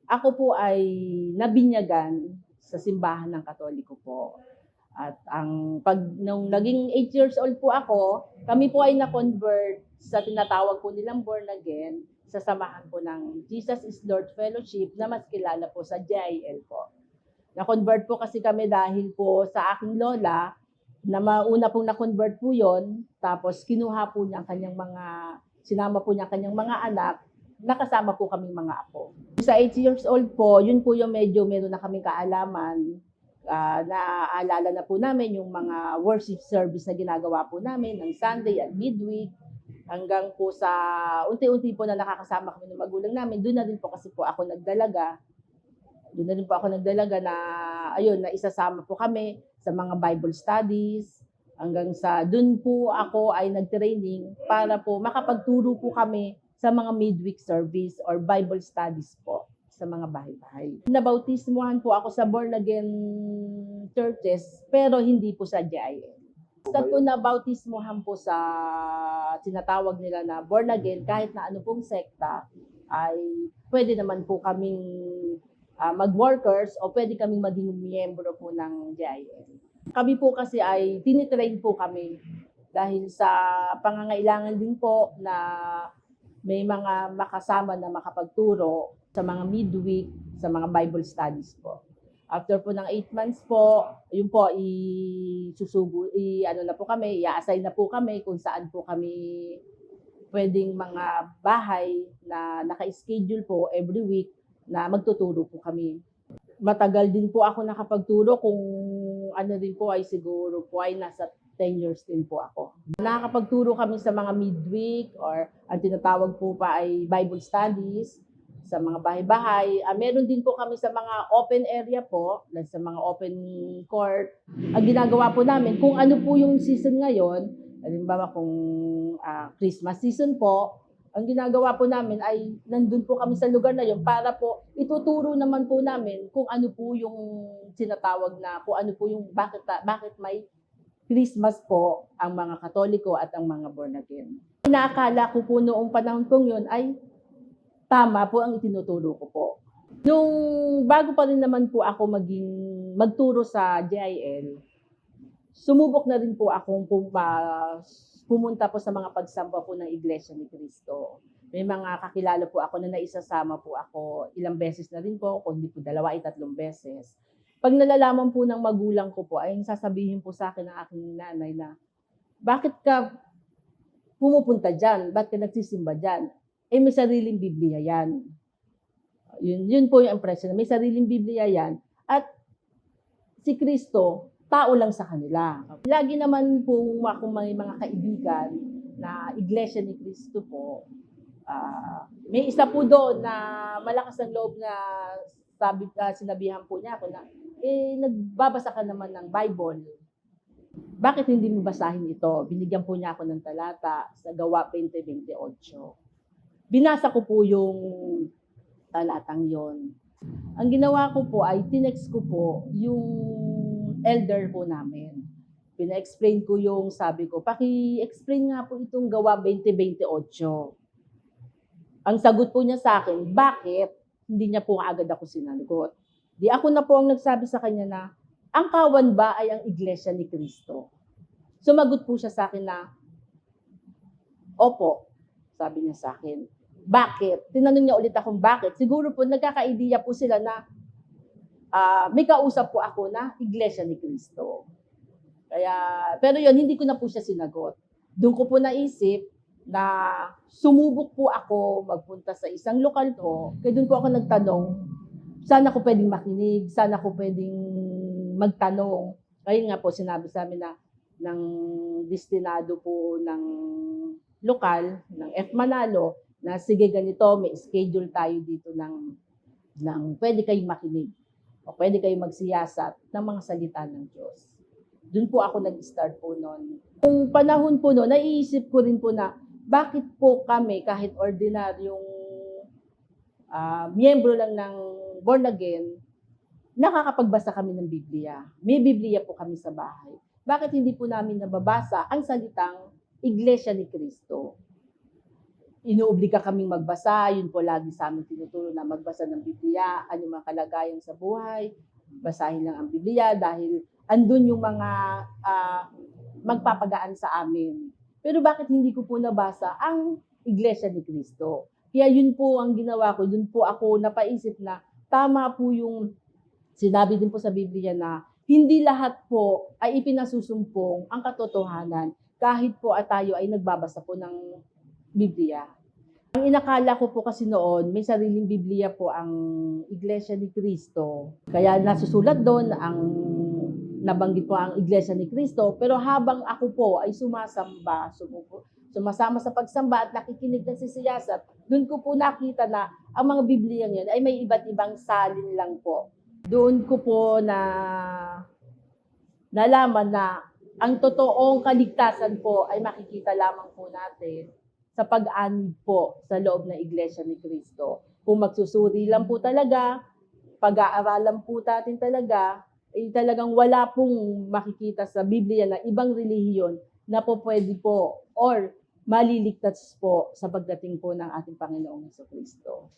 Ako po ay nabinyagan sa simbahan ng Katoliko po. At nung naging 8 years old po ako, kami po ay na-convert sa tinatawag po nilang born again sa samahan po ng Jesus is Lord Fellowship na mas kilala po sa JIL po. Na-convert po kasi kami dahil po sa aking lola na mauna pong na-convert po yon, tapos kinuha po niya sinama po niya kanyang mga anak, nakasama po kaming mga apo. Sa 8 years old po, yun po yung medyo meron na kaming kaalaman. Naaalala na po namin yung mga worship service na ginagawa po namin ng Sunday at midweek, hanggang po sa unti-unti po na nakakasama kami ng magulang namin. Doon na din po kasi po ako nagdalaga. Na ayun, na isasama po kami sa mga Bible studies, hanggang sa doon po ako ay nag-training para po makapagturo po kami sa mga midweek service or Bible studies po sa mga bahay-bahay. Nabautismuhan po ako sa born again churches, pero hindi po sa JIL. Basta po nabautismuhan po sa tinatawag nila na born again, kahit na ano pong sekta, ay pwede naman po kaming mag-workers o pwede kaming maging miyembro po ng JIL. Kami po kasi ay tinitrain po kami dahil sa pangangailangan din po na may mga makasama na makapagturo sa mga midweek, sa mga Bible studies po. After po ng 8 months po, yun po, i-assign na po kami kung saan po kami pwedeng mga bahay na naka-schedule po every week na magtuturo po kami. Matagal din po ako nakapagturo, kung ano din po ay siguro po ay nasa 10 years din po ako. Nakakapagturo kami sa mga midweek or ang tinatawag po pa ay Bible studies sa mga bahay-bahay. Meron din po kami sa mga open area po, sa mga open court. Ang ginagawa po namin, kung ano po yung season ngayon, halimbawa kung Christmas season po, ang ginagawa po namin ay nandun po kami sa lugar na yun para po ituturo naman po namin kung ano po yung sinatawag na, kung ano po yung bakit may Christmas po ang mga Katoliko at ang mga born again. Inaakala ko po noong panahon kong yun ay tama po ang itinuturo ko po. Nung bago pa rin naman po ako magturo sa JIL, sumubok na rin po akong pumunta po sa mga pagsamba po ng Iglesia ni Cristo. May mga kakilala po ako na naisasama po ako ilang beses na rin po, kung hindi po 2 ay 3 beses. Pag nalalaman po ng magulang ko po, ay sasabihin po sa akin ng aking nanay na, bakit ka pumupunta dyan? Bakit ka nagsisimba dyan? May sariling Biblia yan. Yun po yung impression. May sariling Biblia yan. At si Kristo, tao lang sa kanila. Lagi naman po akong mga kaibigan na Iglesia ni Cristo po. May isa po doon na malakas ang loob na sinabihan po niya ako na, nagbabasa ka naman ng Bible. Bakit hindi mo basahin ito? Binigyan po niya ako ng talata sa Gawa 20:28. Binasa ko po yung talatang yon. Ang ginawa ko po ay tinext ko po yung elder po namin. Pina-explain ko yung sabi ko, paki-explain nga po itong Gawa 20:28. Ang sagot po niya sa akin, bakit? Hindi niya po agad ako sinagot. Di ako na po ang nagsabi sa kanya na, ang kawan ba ay ang Iglesia ni Cristo? Sumagot po siya sa akin na, opo, sabi niya sa akin. Bakit? Tinanong niya ulit akong bakit. Siguro po nagkaka-idea po sila na may kausap po ako na Iglesia ni Cristo. Pero yun, hindi ko na po siya sinagot. Doon ko po naisip na sumubok po ako magpunta sa isang lokal po. Kaya doon po ako nagtanong, saan ako pwedeng makinig? Saan ako pwedeng magtanong? Kaya nga po sinabi sa amin na ng destinado po ng lokal, ng F. Manalo, na sige ganito, may schedule tayo dito ng pwede kayong makinig o pwede kayong magsiyasat ng mga salita ng Diyos. Doon po ako nag-start po noon. Kung panahon po noon, naiisip ko rin po na bakit po kami kahit ordinaryong miyembro lang ng born again, nakakapagbasa kami ng Biblia. May Biblia po kami sa bahay. Bakit hindi po namin nababasa ang salitang Iglesia ni Cristo? inuobliga kaming magbasa, yun po lagi sa amin tinuturo na magbasa ng Biblia, ano mga kalagayan sa buhay, basahin lang ang Biblia dahil andun yung mga magpapagaan sa amin. Pero bakit hindi ko po nabasa ang Iglesia ni Cristo? Kaya yun po ang ginawa ko, dun po ako napaisip na tama po yung sinabi din po sa Biblia na hindi lahat po ay ipinasusumpong ang katotohanan kahit po tayo ay nagbabasa po ng Biblia. Ang inakala ko po kasi noon, may sariling Biblia po ang Iglesia ni Cristo. Kaya nasusulat doon ang nabanggit po ang Iglesia ni Cristo. Pero habang ako po ay sumasamba, sumasama sa pagsamba at nakikinig ng sisiyasat, doon ko po nakita na ang mga Biblia ngayon ay may iba't ibang salin lang po. Doon ko po na nalaman na ang totoong kaligtasan po ay makikita lamang po natin sa pag-anib po sa loob ng Iglesia ni Cristo. Kung magsusuri lang po talaga, pag-aaralan po natin talaga, ay talagang wala pong makikita sa Biblia na ibang relihiyon na po pwede po or maliligtas po sa pagdating po ng ating Panginoong Jesucristo.